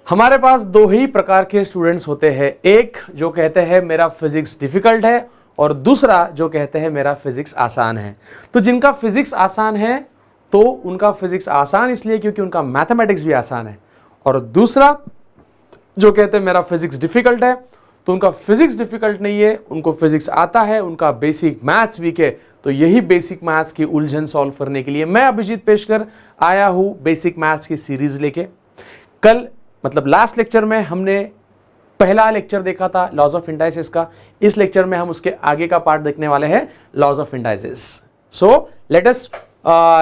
हमारे पास दो ही प्रकार के स्टूडेंट्स होते हैं, एक जो कहते हैं मेरा फिजिक्स डिफिकल्ट है और दूसरा जो कहते हैं मेरा फिजिक्स आसान है। तो जिनका फिजिक्स आसान है तो उनका फिजिक्स आसान इसलिए क्योंकि उनका मैथमेटिक्स भी आसान है, और दूसरा जो कहते हैं मेरा फिजिक्स डिफिकल्ट है तो उनका फिजिक्स डिफिकल्ट नहीं है, उनको फिजिक्स आता है, उनका बेसिक मैथ्स वीक है। तो यही बेसिक मैथ्स की उलझन सॉल्व करने के लिए मैं अभिजीत पेशकर आया हूं बेसिक मैथ्स की सीरीज लेके। कल मतलब लास्ट लेक्चर में हमने पहला लेक्चर देखा था लॉज ऑफ इंडाइसिस का, इस लेक्चर में हम उसके आगे का पार्ट देखने वाले हैं laws of indices. So let us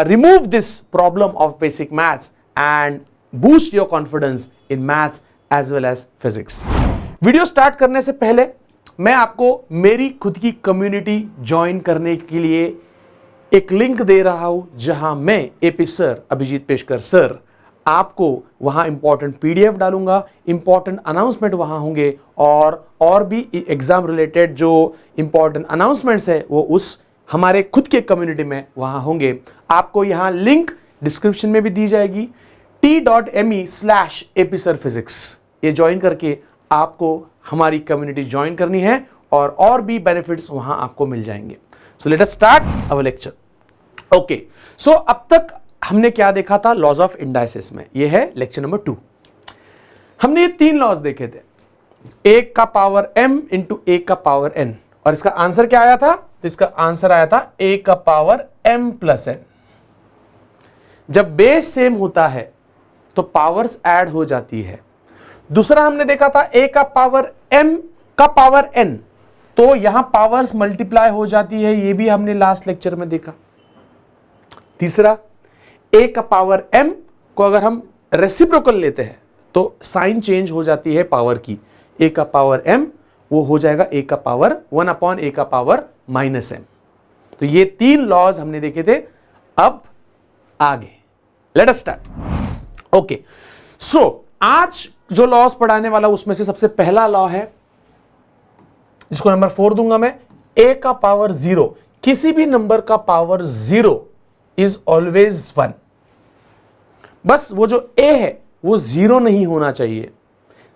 remove this problem of basic maths and boost your confidence in maths as well as physics. Video start करने से पहले मैं आपको मेरी खुद की कम्युनिटी ज्वाइन करने के लिए एक लिंक दे रहा हूं, जहां मैं AP sir Abhijit Peshkar sir आपको वहां इंपॉर्टेंट पीडीएफ डालूंगा, इंपॉर्टेंट अनाउंसमेंट वहां होंगे और भी एग्जाम रिलेटेड जो इंपॉर्टेंट अनाउंसमेंट्स है वो उस हमारे खुद के कम्युनिटी में वहां होंगे। आपको यहां लिंक डिस्क्रिप्शन में भी दी जाएगी, t.me/apsirphysics। ये ज्वाइन करके आपको हमारी कम्युनिटी ज्वाइन करनी है और भी बेनिफिट्स वहां आपको मिल जाएंगे। So let us start our lecture. Okay, so अब तक हमने क्या देखा था लॉज ऑफ इंडाइसिस में, ये है लेक्चर नंबर 2। हमने ये 3 लॉज देखे थे, एक का पावर m इंटू एक का पावर n, और इसका आंसर क्या आया था? तो इसका आंसर आया था एक का पावर m प्लस n। जब बेस सेम होता है तो पावर्स ऐड हो जाती है। दूसरा हमने देखा था a का पावर m का पावर n, तो यहां पावर्स मल्टीप्लाई हो जाती है, ये भी हमने लास्ट लेक्चर में देखा। तीसरा a का पावर m को अगर हम रेसिप्रोकल लेते हैं तो साइन चेंज हो जाती है पावर की, a का पावर m वो हो जाएगा a का पावर 1/a का पावर -m। तो ये 3 लॉज हमने देखे थे। अब आगे लेट अस स्टार्ट। ओके, सो आज जो लॉज पढ़ाने वाला उसमें से सबसे पहला लॉ है, जिसको नंबर 4 दूंगा मैं, a का पावर 0, किसी भी नंबर का पावर 0 इज ऑलवेज 1। बस वो जो a है वो 0 नहीं होना चाहिए।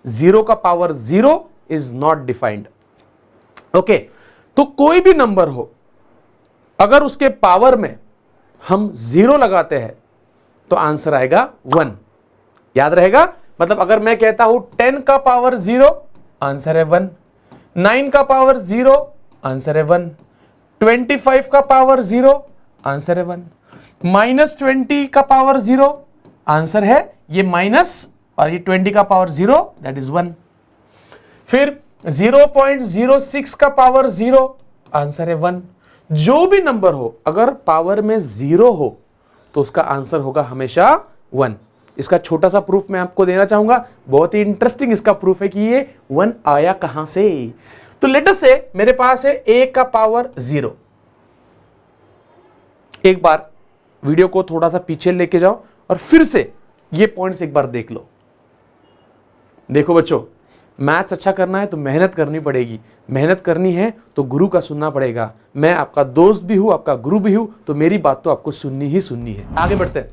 0 का power 0 is not defined. Okay, तो कोई भी नंबर हो अगर उसके पावर में हम 0 लगाते हैं तो आंसर आएगा 1। याद रहेगा? मतलब अगर मैं कहता हूं 10 का पावर 0 आंसर है 1, 9 का पावर 0 आंसर है 1, 25 का पावर 0 आंसर है 1, -20 का पावर 0 आंसर है ये माइनस, और ये 20 का पावर 0 दैट इज 1। फिर 0.06 का पावर 0 आंसर है 1। जो भी नंबर हो अगर पावर में 0 हो तो उसका आंसर होगा हमेशा 1। इसका छोटा सा प्रूफ मैं आपको देना चाहूंगा, बहुत ही इंटरेस्टिंग इसका प्रूफ है कि ये 1 आया कहां से। तो लेट अस से मेरे पास है a का पावर 0। एक बार वीडियो को थोड़ा सा पीछे लेके जाओ और फिर से ये पॉइंट्स एक बार देख लो। देखो बच्चों, मैथ्स अच्छा करना है तो मेहनत करनी पड़ेगी, मेहनत करनी है तो गुरु का सुनना पड़ेगा। मैं आपका दोस्त भी हूं, आपका गुरु भी हूं, तो मेरी बात तो आपको सुननी ही सुननी है। आगे बढ़ते हैं।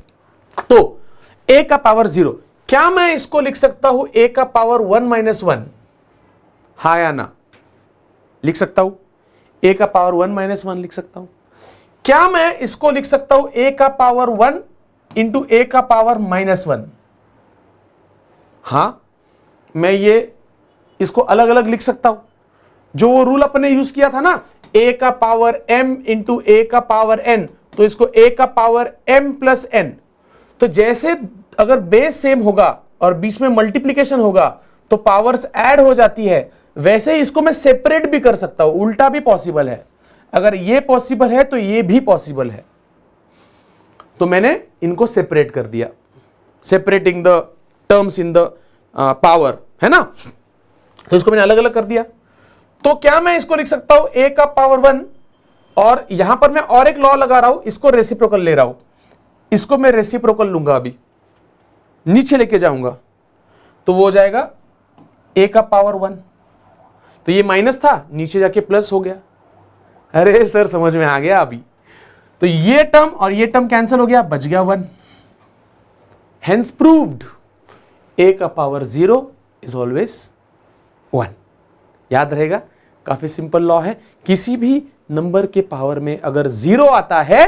तो a का पावर 0, क्या मैं इसको लिख सकता हूं a का पावर 1 - 1? हा या ना? लिख सकता हूं। a का पावर 1 - 1 लिख सकता हूं। क्या मैं इसको लिख सकता हूं a का पावर 1 इंटू a का पावर -1? हां, मैं ये इसको अलग अलग लिख सकता हूं। जो वो रूल अपने यूज किया था ना, a का पावर m इंटू a का पावर n, तो इसको a का पावर m प्लस n। तो जैसे अगर बेस सेम होगा और बीच में मल्टीप्लीकेशन होगा तो पावर्स ऐड हो जाती है, वैसे ही इसको मैं सेपरेट भी कर सकता हूं, उल्टा भी पॉसिबल है। अगर ये पॉसिबल है तो ये भी पॉसिबल है। तो मैंने इनको सेपरेट कर दिया, separating the terms in the power, है ना। तो इसको मैंने अलग अलग कर दिया। तो क्या मैं इसको लिख सकता हूं a का पावर 1, और यहां पर मैं और एक लॉ लगा रहा हूं, इसको रेसिप्रोकल ले रहा हूं, इसको मैं रेसिप्रोकल लूंगा, अभी नीचे लेके जाऊंगा तो वो हो जाएगा a का पावर 1। तो ये माइनस था, नीचे जाके प्लस हो गया। अरे सर समझ में आ गया अभी। तो ये टर्म और ये टर्म कैंसिल हो गया, बच गया 1। हेंस प्रूव्ड a का पावर 0 इज ऑलवेज 1। याद रहेगा, काफी सिंपल लॉ है। किसी भी नंबर के पावर में अगर 0 आता है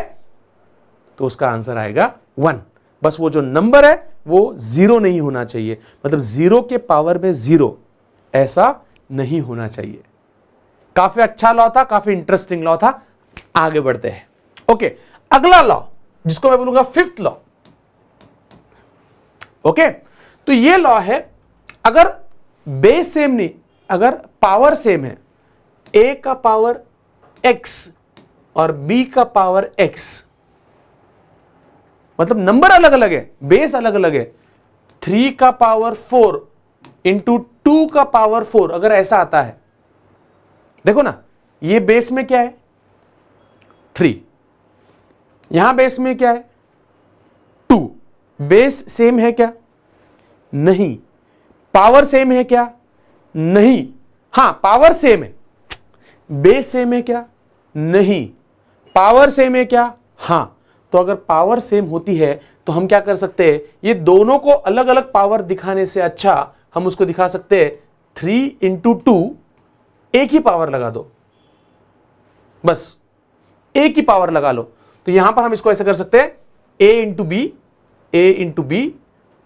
तो उसका आंसर आएगा 1। बस वो जो नंबर है वो 0 नहीं होना चाहिए, मतलब 0 के पावर में 0 ऐसा नहीं होना चाहिए। काफी अच्छा लॉ था, काफी इंटरेस्टिंग लॉ था। आगे बढ़ते हैं। ओके, अगला लॉ जिसको मैं बोलूंगा फिफ्थ लॉ। ओके, तो ये लॉ है, अगर बेस सेम नहीं, अगर पावर सेम है, a का पावर x और b का पावर x, मतलब नंबर अलग अलग है, बेस अलग अलग है, 3 का पावर 4 इंटू 2 का पावर 4 अगर ऐसा आता है, देखो ना, ये बेस में क्या है 3, यहां बेस में क्या है 2, बेस सेम है क्या? नहीं। पावर सेम है क्या? नहीं। हां, पावर सेम है। बेस सेम है क्या? नहीं। पावर सेम है क्या? हां। तो अगर पावर सेम होती है तो हम क्या कर सकते हैं, ये दोनों को अलग अलग पावर दिखाने से अच्छा हम उसको दिखा सकते हैं 3 इंटू 2, एक ही पावर लगा दो, बस एक ही पावर लगा लो। तो यहां पर हम इसको ऐसे कर सकते हैं a into B, A into B,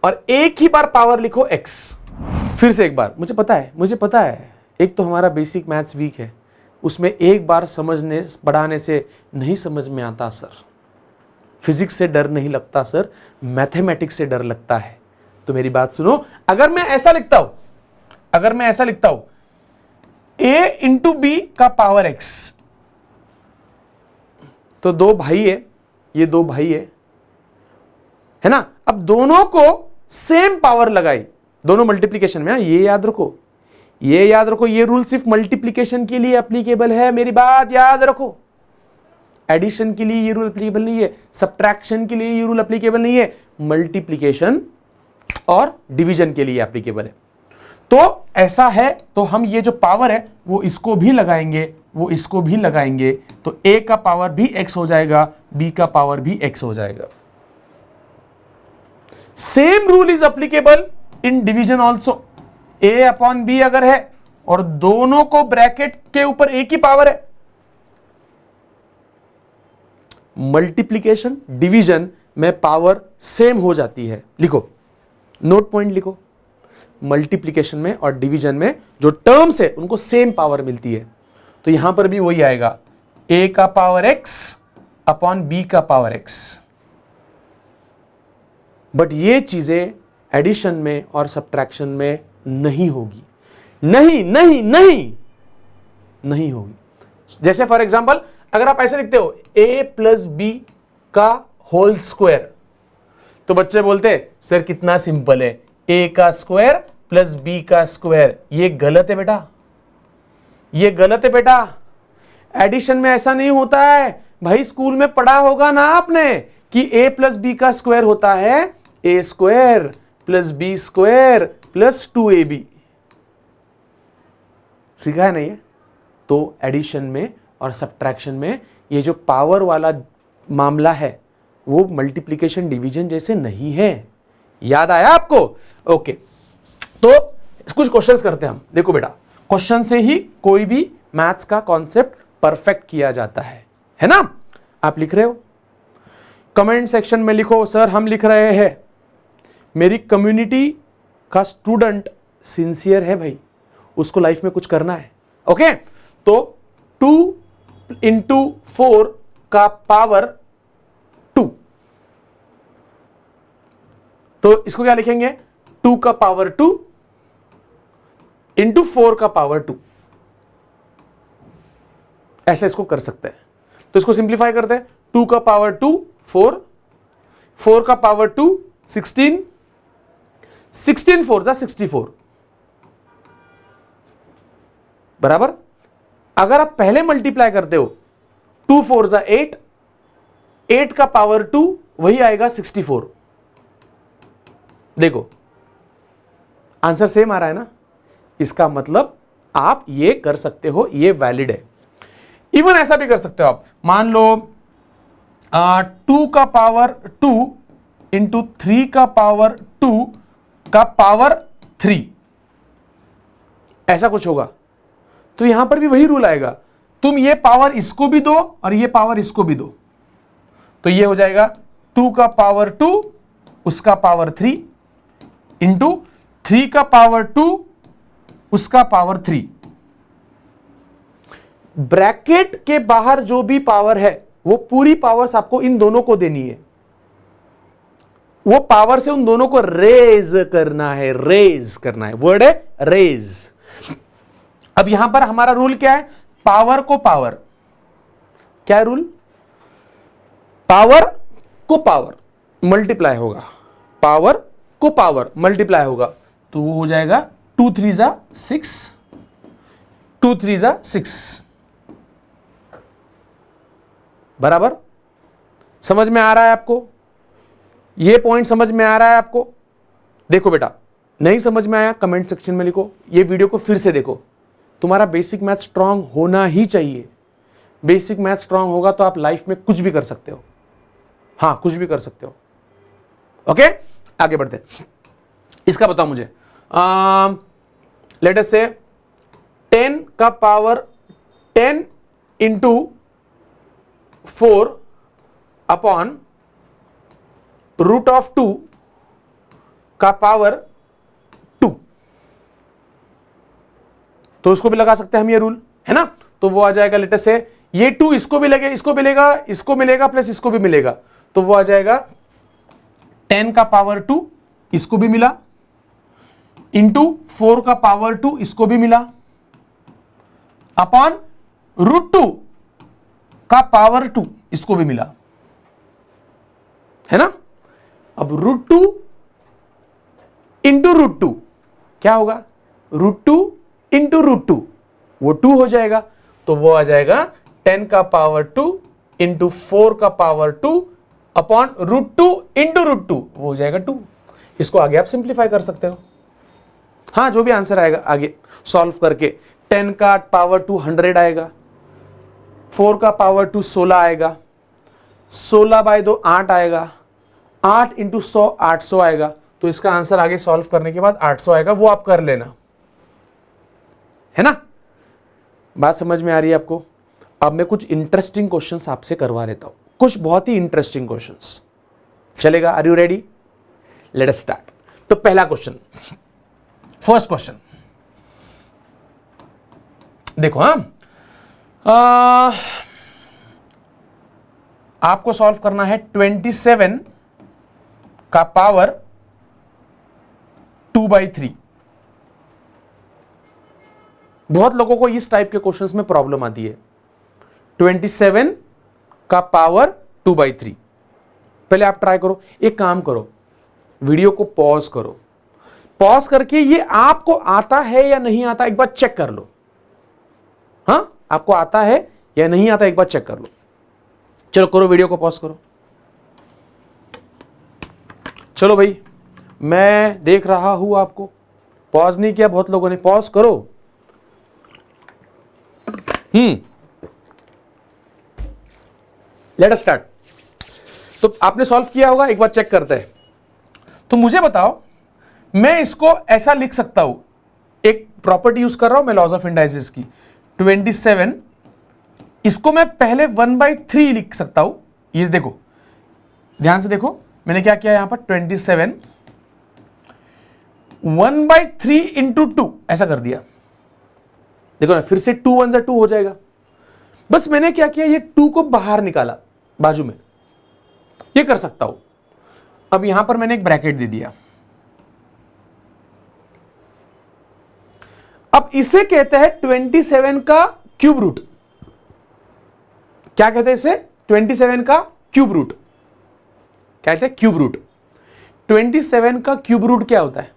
और एक ही बार पावर लिखो x। फिर से एक बार, मुझे पता है एक तो हमारा बेसिक मैथ्स वीक है, उसमें एक बार समझने बढ़ाने से नहीं समझ में आता सर। फिजिक्स से डर नहीं लगता सर, मैथमेटिक्स से डर लगता है। तो मेरी बात सुनो, अगर मैं ऐसा लिखता हूं a इंटू बी का पावर x, तो दो भाई है, ये दो भाई है ना। अब दोनों को सेम पावर लगाई, दोनों मल्टीप्लीकेशन में, ये याद रखो, ये रूल सिर्फ मल्टीप्लीकेशन के लिए एप्लीकेबल है, मेरी बात याद रखो। एडिशन के लिए ये रूल एप्लीकेबल नहीं है, सब्ट्रैक्शन के लिए ये रूल एप्लीकेबल नहीं है, मल्टीप्लीकेशन और डिवीजन के लिए एप्लीकेबल है। तो ऐसा है, तो हम ये जो पावर है वो इसको भी लगाएंगे, तो a का पावर भी x हो जाएगा, b का पावर भी x हो जाएगा। Same rule is applicable in division also. a upon b अगर है और दोनों को ब्रैकेट के ऊपर एक ही पावर है, मल्टीप्लीकेशन डिवीजन में पावर सेम हो जाती है। लिखो, नोट पॉइंट लिखो, मल्टीप्लीकेशन में और डिवीजन में जो टर्म्स है उनको सेम पावर मिलती है। तो यहां पर भी वही आएगा, a का पावर x अपॉन b का पावर x। बट ये चीजें एडिशन में और सब्ट्रैक्शन में नहीं होगी, नहीं होगी। जैसे फॉर एग्जांपल, अगर आप ऐसे लिखते हो a प्लस बी का होल स्क्वायर, तो बच्चे बोलते हैं सर कितना सिंपल है, a का स्क्वायर प्लस b का स्क्वायर। ये गलत है बेटा, एडिशन में ऐसा नहीं होता है भाई। स्कूल में पढ़ा होगा ना आपने कि a प्लस बी का स्क्वायर होता है a square plus B square plus 2ab, सीखा है नहीं है? तो एडिशन में और सब्ट्रैक्शन में ये जो पावर वाला मामला है वो मल्टीप्लिकेशन डिवीजन जैसे नहीं है। याद आया आपको? ओके, तो कुछ क्वेश्चंस करते हैं हम। देखो बेटा, क्वेश्चन से ही कोई भी मैथ्स का कॉन्सेप्ट परफेक्ट किया जाता है ना। आप लिख रहे हो, कमेंट सेक्शन में लिखो सर हम लिख रहे हैं, मेरी कम्युनिटी का स्टूडेंट सिंसियर है भाई, उसको लाइफ में कुछ करना है। ओके, तो 2 इंटू 4 का पावर 2, तो इसको क्या लिखेंगे, 2 का पावर 2 इंटू 4 का पावर 2, ऐसे इसको कर सकते हैं। तो इसको सिंप्लीफाई करते हैं, 2 का पावर 2 4, 4 का पावर 2 16, 16 4 जा 64 बराबर। अगर आप पहले मल्टीप्लाई करते हो, 2 4 जा 8, 8 का पावर 2 वही आएगा 64। देखो आंसर सेम आ रहा है ना, इसका मतलब आप ये कर सकते हो, ये वैलिड है। इवन ऐसा भी कर सकते हो आप, मान लो 2 का पावर 2 इंटू 3 का पावर 2 का पावर 3, ऐसा कुछ होगा। तो यहां पर भी वही रूल आएगा, तुम ये पावर इसको भी दो और ये पावर इसको भी दो, तो ये हो जाएगा 2 का पावर 2 उसका पावर 3 इंटू 3 का पावर 2 उसका पावर 3। ब्रैकेट के बाहर जो भी पावर है वो पूरी पावर्स आपको इन दोनों को देनी है, वो पावर से उन दोनों को रेज करना है, रेज करना है, वर्ड है रेज। अब यहां पर हमारा रूल क्या है, पावर को पावर, क्या है रूल, पावर को पावर मल्टीप्लाई होगा, पावर को पावर मल्टीप्लाई होगा, तो वो हो जाएगा 2 3 जा 6, 2 3 जा 6, बराबर। समझ में आ रहा है आपको, ये पॉइंट समझ में आ रहा है आपको? देखो बेटा, नहीं समझ में आया कमेंट सेक्शन में लिखो, ये वीडियो को फिर से देखो, तुम्हारा बेसिक मैथ स्ट्रांग होना ही चाहिए। बेसिक मैथ स्ट्रांग होगा तो आप लाइफ में कुछ भी कर सकते हो, हाँ कुछ भी कर सकते हो। ओके, आगे बढ़ते, इसका बताओ मुझे, लेट अस से 10 का power 10 into 4 upon root of 2 का पावर 2, तो उसको भी लगा सकते हैं हम, ये रूल है ना। तो वो आ जाएगा, लेट अस से ये 2 इसको भी लगे, इसको मिलेगा, इसको मिलेगा प्लस इसको भी मिलेगा, तो वो आ जाएगा 10 का पावर 2 इसको भी मिला, इंटू 4 का पावर 2 इसको भी मिला, अपॉन रूट 2 का पावर 2 इसको भी मिला, है ना। अब रूट 2 इंटू रूट 2 क्या होगा, रूट 2 इंटू रूट 2, वो 2 हो जाएगा, तो वो आ जाएगा 10 का पावर 2 इंटू 4 का power 2 upon root 2 into root 2, वो हो जाएगा 2। इसको आगे आप सिंप्लीफाई कर सकते हो, हाँ जो भी आंसर आएगा आगे सॉल्व करके, 10 का पावर 2 100 आएगा, 4 का पावर 2 16 आएगा, 16 बाय 2 8 आएगा, 8 इंटू 100 800 आएगा, तो इसका आंसर आगे सॉल्व करने के बाद 800 आएगा, वो आप कर लेना, है ना। बात समझ में आ रही है आपको? अब मैं कुछ इंटरेस्टिंग क्वेश्चंस आपसे करवा लेता हूं, कुछ बहुत ही इंटरेस्टिंग क्वेश्चंस, चलेगा? Are you ready? Let us start. तो पहला क्वेश्चन, फर्स्ट क्वेश्चन देखो, आपको सॉल्व करना है 27 का पावर 2/3। बहुत लोगों को इस टाइप के क्वेश्चंस में प्रॉब्लम आती है, 27 का पावर 2/3। पहले आप ट्राई करो, एक काम करो, वीडियो को पॉज करो, पॉज करके ये आपको आता है या नहीं आता एक बार चेक कर लो, हाँ आपको आता है या नहीं आता एक बार चेक कर लो। चलो करो, वीडियो को पॉज करो। चलो भाई, मैं देख रहा हूं आपको, पॉज नहीं किया बहुत लोगों ने, पॉज करो। Late us start. तो आपने सॉल्व किया होगा, एक बार चेक करते हैं। तो मुझे बताओ, मैं इसको ऐसा लिख सकता हूं, एक प्रॉपर्टी यूज कर रहा हूं मैं लॉज ऑफ इंडाइसिस की, 27 इसको मैं पहले 1/3 लिख सकता हूं। ये देखो, ध्यान से देखो, मैंने क्या किया यहां पर, 27 1/3 इंटू 2 ऐसा कर दिया। देखो ना, फिर से 2 1 2 हो जाएगा। बस मैंने क्या किया, ये 2 को बाहर निकाला बाजू में, ये कर सकता हूं। अब यहां पर मैंने एक ब्रैकेट दे दिया। अब इसे कहते हैं 27 का क्यूब रूट। क्या कहते हैं इसे? 27 का क्यूब रूट। क्या कहते हैं? Cube root. 27 का क्यूब रूट क्या होता है?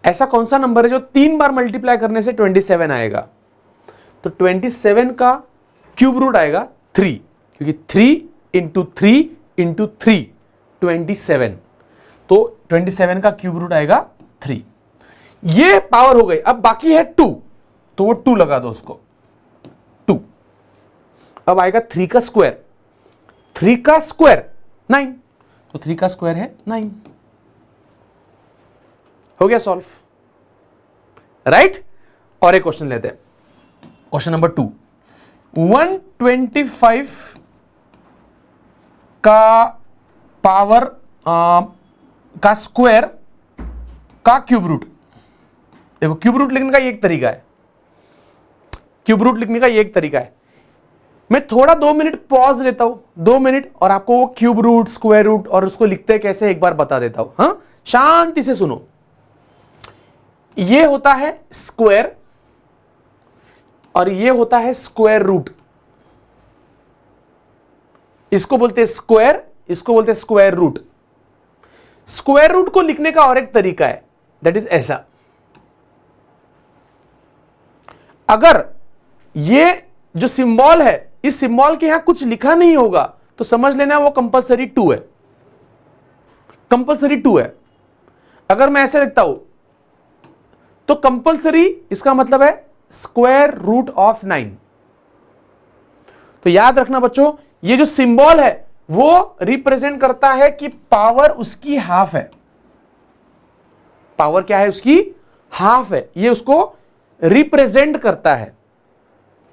ऐसा कौन सा नंबर है जो 3 बार मल्टीप्लाई करने से 27 आएगा? तो 27 का क्यूब रूट आएगा 3, क्योंकि 3 इंटू 3 इंटू 3 27, तो 27 का क्यूब रूट आएगा 3। ये पावर हो गई। अब बाकी है 2, तो वो 2 लगा दो उसको, 2। अब आएगा 3 का स्क्वायर, 3 का स्क्वायर 9, तो 3 का स्क्वायर है 9। हो गया सॉल्व, राइट। और एक क्वेश्चन लेते हैं, क्वेश्चन नंबर 2। 125 का पावर का स्क्वायर का क्यूब रूट। देखो क्यूब रूट लिखने का ये एक तरीका है, क्यूब रूट लिखने का ये एक तरीका है। मैं थोड़ा 2 मिनट पॉज लेता हूं, 2 मिनट, और आपको वो क्यूब रूट, स्क्वायर रूट और उसको लिखते कैसे एक बार बता देता हूं। हाँ, शांति से सुनो। ये होता है स्क्वायर और ये होता है स्क्वायर रूट। इसको बोलते हैं स्क्वायर, इसको बोलते हैं स्क्वायर रूट। स्क्वायर रूट को लिखने का और एक तरीका है, दैट इज ऐसा। अगर ये जो सिंबल है, इस सिंबल के यहां कुछ लिखा नहीं होगा तो समझ लेना वो कंपलसरी 2 है, कंपलसरी 2 है। अगर मैं ऐसे लिखता हूं तो कंपलसरी, इसका मतलब है स्क्वायर रूट ऑफ 9। तो याद रखना बच्चों, ये जो सिंबल है वो रिप्रेजेंट करता है कि पावर उसकी हाफ है। पावर क्या है? उसकी हाफ है। ये उसको रिप्रेजेंट करता है,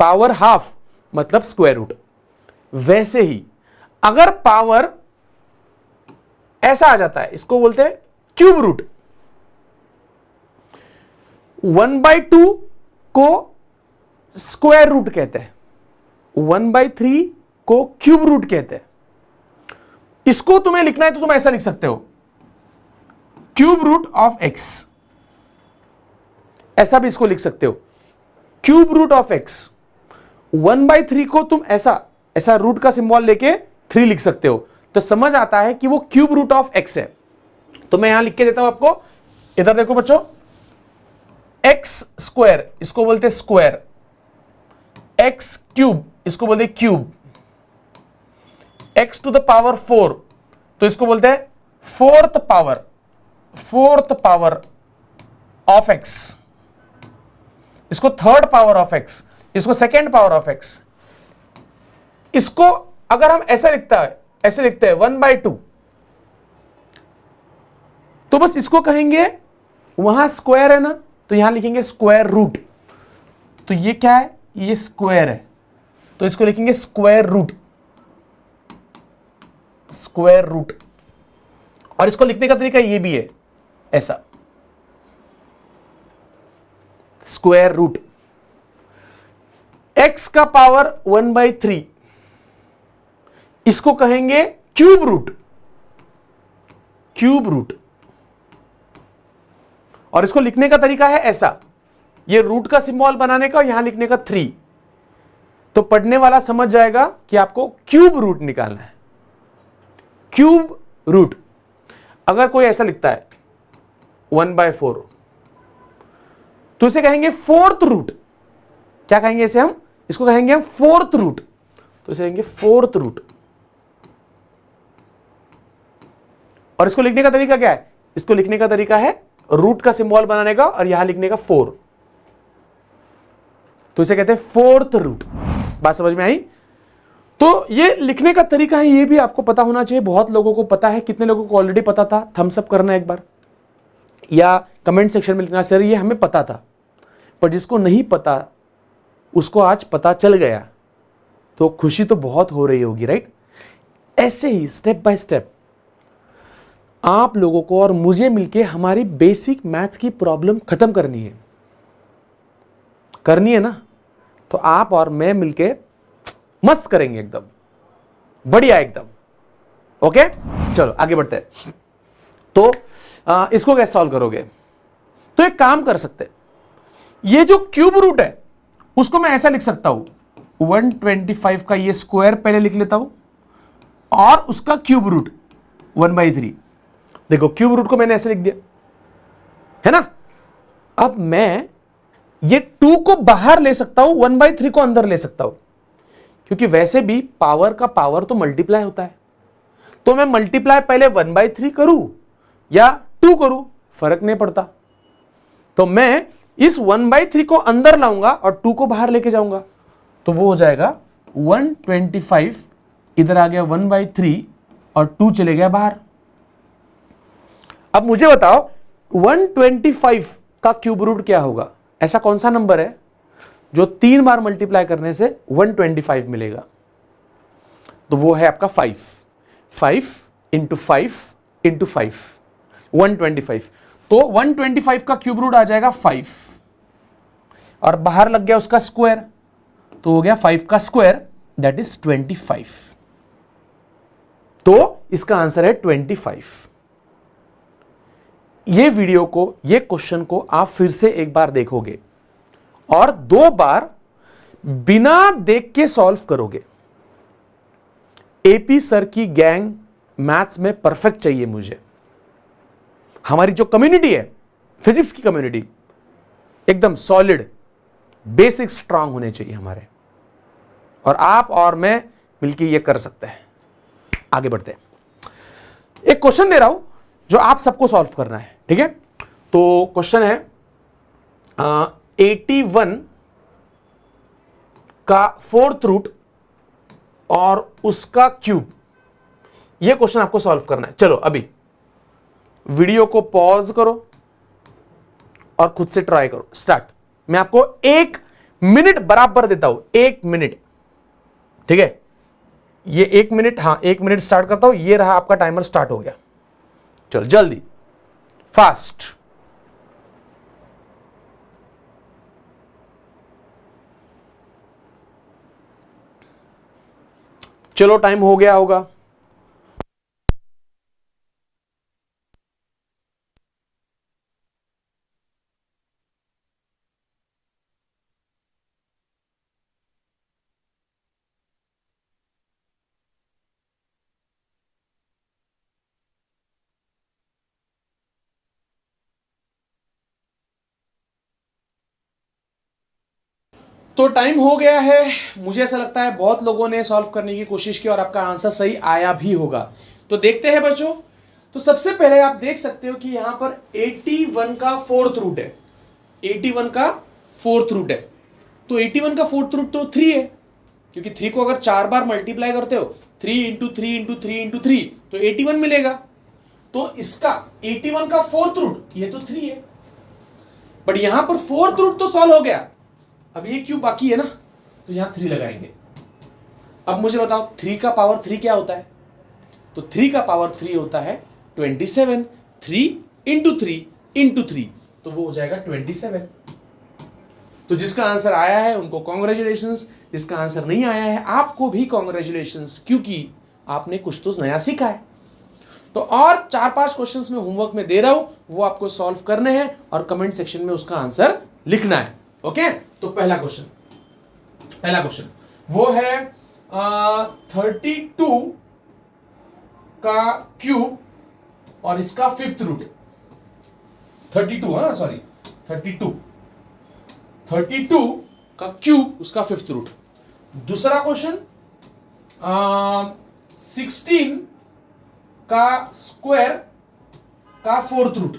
पावर हाफ मतलब स्क्वायर रूट। वैसे ही अगर पावर ऐसा आ जाता है, इसको बोलते हैं क्यूब रूट। 1/2 को स्क्वायर रूट कहते हैं, 1/3 को क्यूब रूट कहते हैं। इसको तुम्हें लिखना है तो तुम ऐसा लिख सकते हो, क्यूब रूट ऑफ एक्स। ऐसा भी इसको लिख सकते हो, क्यूब रूट ऑफ एक्स। 1/3 को तुम ऐसा ऐसा रूट का सिंबल लेके 3 लिख सकते हो, तो समझ आता है कि वो क्यूब रूट ऑफ एक्स है। तो मैं यहां लिख के देता हूं आपको, इधर देखो बच्चों, एक्स स्क्वायर इसको बोलते हैं स्क्वायर, एक्स क्यूब इसको बोलते हैं cube, X to the power 4 तो इसको बोलते हैं फोर्थ पावर ऑफ एक्स, इसको थर्ड पावर ऑफ एक्स, इसको सेकेंड पावर ऑफ एक्स। इसको अगर हम ऐसे लिखते हैं 1/2, तो बस इसको कहेंगे, वहां स्क्वायर है ना तो यहां लिखेंगे स्क्वायर रूट। तो ये क्या है? ये स्क्वायर है तो इसको लिखेंगे स्क्वायर रूट, स्क्वायर रूट। और इसको लिखने का तरीका ये भी है, ऐसा स्क्वायर रूट। एक्स का पावर 1/3 इसको कहेंगे क्यूब रूट, क्यूब रूट। और इसको लिखने का तरीका है ऐसा, ये रूट का सिंबल बनाने का और यहां लिखने का 3। तो पढ़ने वाला समझ जाएगा कि आपको क्यूब रूट निकालना है, क्यूब रूट। अगर कोई ऐसा लिखता है 1/4 तो इसे कहेंगे फोर्थ रूट। क्या कहेंगे इसे हम? इसको कहेंगे हम फोर्थ रूट, तो इसे कहेंगे फोर्थ रूट। और इसको लिखने का तरीका क्या है? इसको लिखने का तरीका है रूट का सिंबल बनाने का और यहां लिखने का 4, तो इसे कहते हैं फोर्थ रूट। बात समझ में आई? तो ये लिखने का तरीका है, ये भी आपको पता होना चाहिए। बहुत लोगों को पता है, कितने लोगों को ऑलरेडी पता था? थम्स अप करना एक बार, या कमेंट सेक्शन में लिखना सर ये हमें पता था। पर जिसको नहीं पता उसको आज पता चल गया, तो खुशी तो बहुत हो रही होगी, राइट? ऐसे ही स्टेप बाय स्टेप आप लोगों को और मुझे मिलके हमारी बेसिक मैथ्स की प्रॉब्लम खत्म करनी है ना। तो आप और मैं मिलके मस्त करेंगे, एकदम बढ़िया, एकदम ओके। चलो आगे बढ़ते हैं। तो इसको कैसे सॉल्व करोगे? तो एक काम कर सकते हैं, ये जो क्यूब रूट है उसको मैं ऐसा लिख सकता हूं, 125 का ये स्क्वायर पहले लिख लेता हूं और उसका क्यूब रूट 1/3। देखो क्यूब रूट को मैंने ऐसे लिख दिया है ना। अब मैं ये 2 को बाहर ले सकता हूं, 1/3 को अंदर ले सकता हूं, क्योंकि वैसे भी पावर का पावर तो मल्टीप्लाई होता है। तो मैं मल्टीप्लाई पहले 1/3 करूं या 2 करूं, फर्क नहीं पड़ता। तो मैं इस 1/3 को अंदर लाऊंगा और 2 को बाहर लेके जाऊंगा, तो वो हो जाएगा 125, इधर आ गया 1/3 और 2 चले गया बाहर। अब मुझे बताओ 125 का क्यूब रूट क्या होगा? ऐसा कौन सा नंबर है जो 3 बार मल्टीप्लाई करने से 125 मिलेगा? तो वो है आपका 5 इंटू 5 125। तो 125 का क्यूब रूट आ जाएगा 5 और बाहर लग गया उसका स्क्वायर, तो हो गया 5 का स्क्वायर दैट इज 25। तो इसका आंसर है 25। ये वीडियो को, ये क्वेश्चन को आप फिर से एक बार देखोगे और 2 बार बिना देख के सॉल्व करोगे। एपी सर की गैंग मैथ्स में परफेक्ट चाहिए मुझे। हमारी जो कम्युनिटी है, फिजिक्स की कम्युनिटी, एकदम सॉलिड, बेसिक स्ट्रांग होने चाहिए हमारे, और आप और मैं मिलकर ये कर सकते हैं। आगे बढ़ते हैं। एक क्वेश्चन दे रहा हूं जो आप सबको सॉल्व करना है, ठीक है? तो क्वेश्चन है 81 का 4th रूट और उसका क्यूब। यह क्वेश्चन आपको सॉल्व करना है। चलो अभी वीडियो को पॉज करो और खुद से ट्राई करो। स्टार्ट। मैं आपको 1 मिनट बराबर देता हूं, 1 मिनट, ठीक है? ये 1 मिनट, हाँ 1 मिनट स्टार्ट करता हूं। ये रहा आपका टाइमर, स्टार्ट हो गया। चलो जल्दी, फास्ट। चलो टाइम हो गया होगा। तो टाइम हो गया है। मुझे ऐसा लगता है बहुत लोगों ने सॉल्व करने की कोशिश की और आपका आंसर सही आया भी होगा। तो देखते हैं बच्चों। तो सबसे पहले आप देख सकते हो कि यहां पर 81 का 4th रूट है। 81 का 4th रूट है। तो 81 का 4th रूट तो 3 है, क्योंकि 3 को अगर 4 बार मल्टीप्लाई करते हो, 3 इंटू 3 इंटू 3 इंटू 3, तो 81 मिलेगा। तो इसका 81 का 4th रूट ये तो 3 है, बट यहां पर 4th रूट तो सॉल्व हो गया। अब ये क्यों बाकी है ना, तो यहां 3 लगाएंगे। अब मुझे बताओ 3 का पावर 3 क्या होता है? तो 3 का पावर 3 होता है 27। 3 इंटू 3 इंटू 3, तो वो हो जाएगा 27। तो जिसका आंसर आया है उनको कॉन्ग्रेचुलेशंस, जिसका आंसर नहीं आया है आपको भी कॉन्ग्रेचुलेशंस, क्योंकि आपने कुछ तो नया सीखा है। तो और 4-5 क्वेश्चंस में होमवर्क में दे रहा हूं, वो आपको सॉल्व करने हैं और कमेंट सेक्शन में उसका आंसर लिखना है। ओके? तो पहला क्वेश्चन वो है 32 का क्यूब और इसका 5th रूट। 32, हाँ सॉरी, 32 का क्यूब, उसका 5th रूट। दूसरा क्वेश्चन 16 का स्क्वायर का 4th रूट,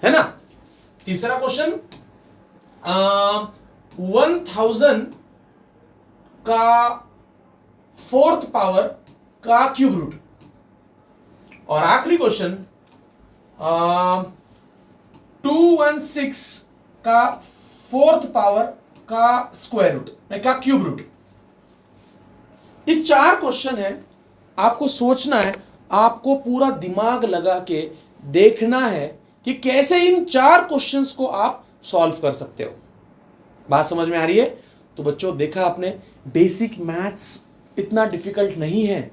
है ना? तीसरा क्वेश्चन 1000 का 4th पावर का क्यूब रूट। और आखिरी क्वेश्चन 216 का 4th पावर का स्क्वायर रूट, का क्यूब रूट। ये 4 क्वेश्चन है, आपको सोचना है, आपको पूरा दिमाग लगा के देखना है कि कैसे इन 4 क्वेश्चंस को आप सॉल्व कर सकते हो। बात समझ में आ रही है? तो बच्चों देखा आपने, बेसिक मैथ्स इतना डिफिकल्ट नहीं है।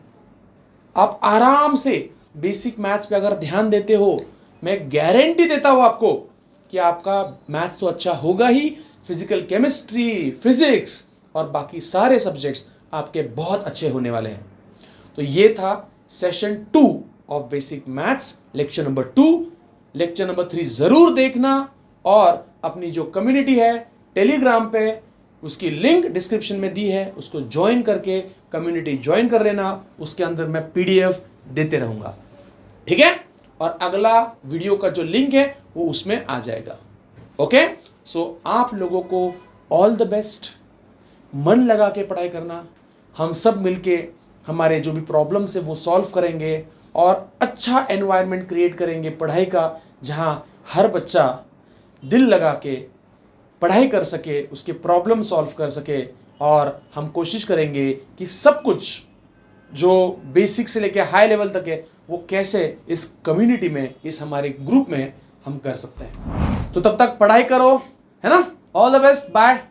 आप आराम से बेसिक मैथ्स पे अगर ध्यान देते हो, मैं गारंटी देता हूं आपको कि आपका मैथ्स तो अच्छा होगा ही, फिजिकल केमिस्ट्री, फिजिक्स और बाकी सारे सब्जेक्ट्स आपके बहुत अच्छे होने वाले हैं। तो ये था session 2 of basic maths, lecture number 2। Lecture number 3 जरूर देखना और अपनी जो कम्युनिटी है टेलीग्राम पे, उसकी लिंक डिस्क्रिप्शन में दी है, उसको ज्वाइन करके कम्युनिटी ज्वाइन कर लेना। उसके अंदर मैं पीडीएफ देते रहूंगा, ठीक है? और अगला वीडियो का जो लिंक है वो उसमें आ जाएगा। ओके? सो आप लोगों को ऑल द बेस्ट। मन लगा के पढ़ाई करना, हम सब मिलके हमारे जो भी प्रॉब्लम्स है वो सॉल्व करेंगे और अच्छा एनवायरनमेंट क्रिएट करेंगे पढ़ाई का, जहां हर बच्चा दिल लगा के पढ़ाई कर सके, उसके प्रॉब्लम सॉल्व कर सके। और हम कोशिश करेंगे कि सब कुछ जो बेसिक से लेके हाई लेवल तक है वो कैसे इस कम्युनिटी में, इस हमारे ग्रुप में हम कर सकते हैं। तो तब तक पढ़ाई करो, है ना। All the best, bye.